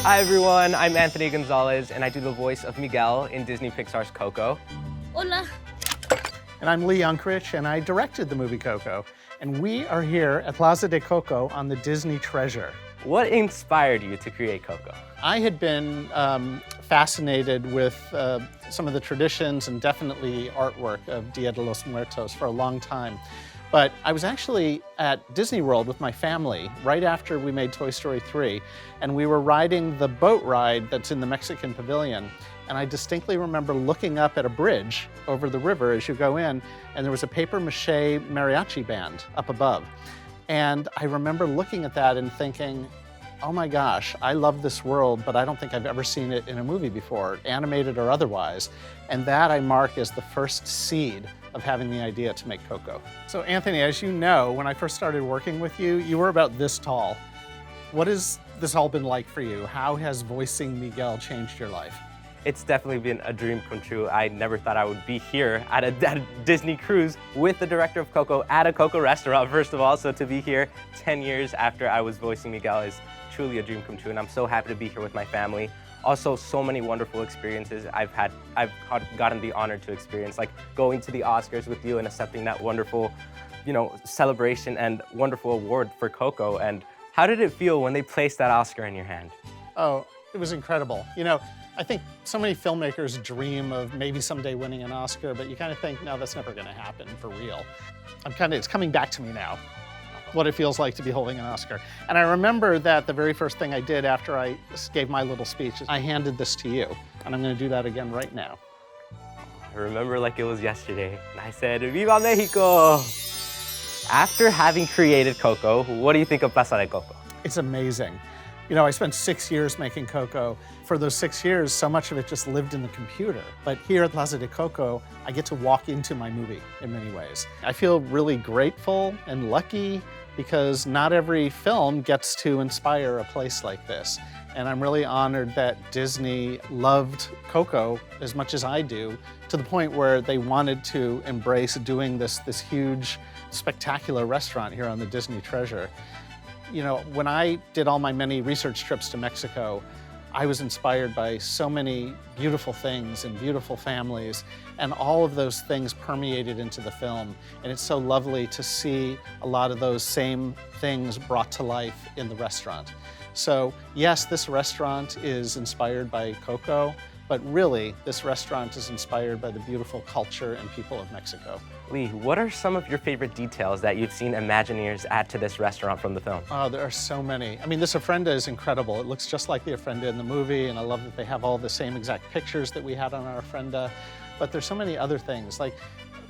Hi everyone, I'm Anthony Gonzalez and I do the voice of Miguel in Disney Pixar's Coco. Hola. And I'm Lee Unkrich and I directed the movie Coco. And we are here at Plaza de Coco on the Disney Treasure. What inspired you to create Coco? I had been fascinated with some of the traditions and definitely artwork of Dia de los Muertos for a long time. But I was actually at Disney World with my family right after we made Toy Story 3, and we were riding the boat ride that's in the Mexican Pavilion. And I distinctly remember looking up at a bridge over the river as you go in, and there was a paper mache mariachi band up above. And I remember looking at that and thinking, oh my gosh, I love this world, but I don't think I've ever seen it in a movie before, animated or otherwise. And that I mark as the first seed of having the idea to make Coco. So Anthony, as you know, when I first started working with you, you were about this tall. What has this all been like for you? How has voicing Miguel changed your life? It's definitely been a dream come true. I never thought I would be here at a Disney cruise with the director of Coco at a Coco restaurant, first of all. So to be here 10 years after I was voicing Miguel is truly a dream come true, and I'm so happy to be here with my family. Also, so many wonderful experiences I've gotten the honor to experience, like going to the Oscars with you and accepting that wonderful, celebration and wonderful award for Coco. And how did it feel when they placed that Oscar in your hand? Oh, it was incredible. I think so many filmmakers dream of maybe someday winning an Oscar, but you kind of think, no, that's never going to happen for real. It's coming back to me now, what it feels like to be holding an Oscar. And I remember that the very first thing I did after I gave my little speech is I handed this to you, and I'm going to do that again right now. I remember like it was yesterday, and I said, Viva Mexico! After having created Coco, what do you think of Plaza de Coco? It's amazing. I spent 6 years making Coco. For those 6 years, so much of it just lived in the computer. But here at Plaza de Coco, I get to walk into my movie in many ways. I feel really grateful and lucky because not every film gets to inspire a place like this. And I'm really honored that Disney loved Coco as much as I do, to the point where they wanted to embrace doing this huge, spectacular restaurant here on the Disney Treasure. When I did all my many research trips to Mexico, I was inspired by so many beautiful things and beautiful families, and all of those things permeated into the film. And it's so lovely to see a lot of those same things brought to life in the restaurant. So yes, this restaurant is inspired by Coco, but really, this restaurant is inspired by the beautiful culture and people of Mexico. Lee, what are some of your favorite details that you've seen Imagineers add to this restaurant from the film? Oh, there are so many. I mean, this ofrenda is incredible. It looks just like the ofrenda in the movie, and I love that they have all the same exact pictures that we had on our ofrenda. But there's so many other things. Like,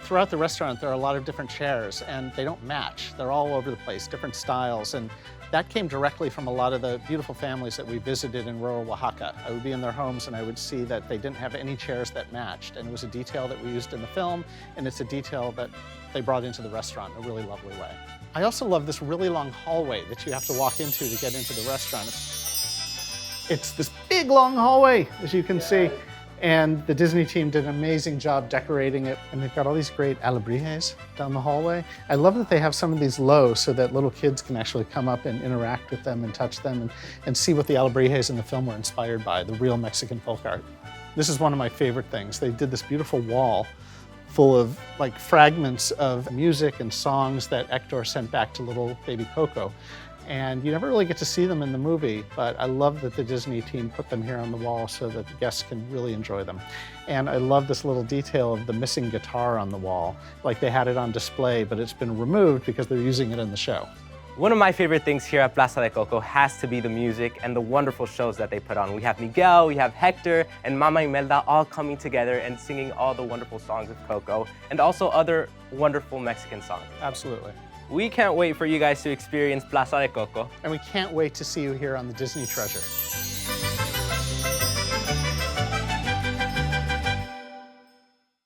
throughout the restaurant, there are a lot of different chairs, and they don't match. They're all over the place, different styles. And that came directly from a lot of the beautiful families that we visited in rural Oaxaca. I would be in their homes and I would see that they didn't have any chairs that matched. And it was a detail that we used in the film, and it's a detail that they brought into the restaurant in a really lovely way. I also love this really long hallway that you have to walk into to get into the restaurant. It's this big long hallway, as you can see. And the Disney team did an amazing job decorating it. And they've got all these great alebrijes down the hallway. I love that they have some of these low so that little kids can actually come up and interact with them and touch them and see what the alebrijes in the film were inspired by, the real Mexican folk art. This is one of my favorite things. They did this beautiful wall full of fragments of music and songs that Hector sent back to little baby Coco. And you never really get to see them in the movie, but I love that the Disney team put them here on the wall so that the guests can really enjoy them. And I love this little detail of the missing guitar on the wall. Like they had it on display, but it's been removed because they're using it in the show. One of my favorite things here at Plaza de Coco has to be the music and the wonderful shows that they put on. We have Miguel, we have Hector, and Mama Imelda all coming together and singing all the wonderful songs of Coco, and also other wonderful Mexican songs. Absolutely. We can't wait for you guys to experience Plaza de Coco. And we can't wait to see you here on the Disney Treasure.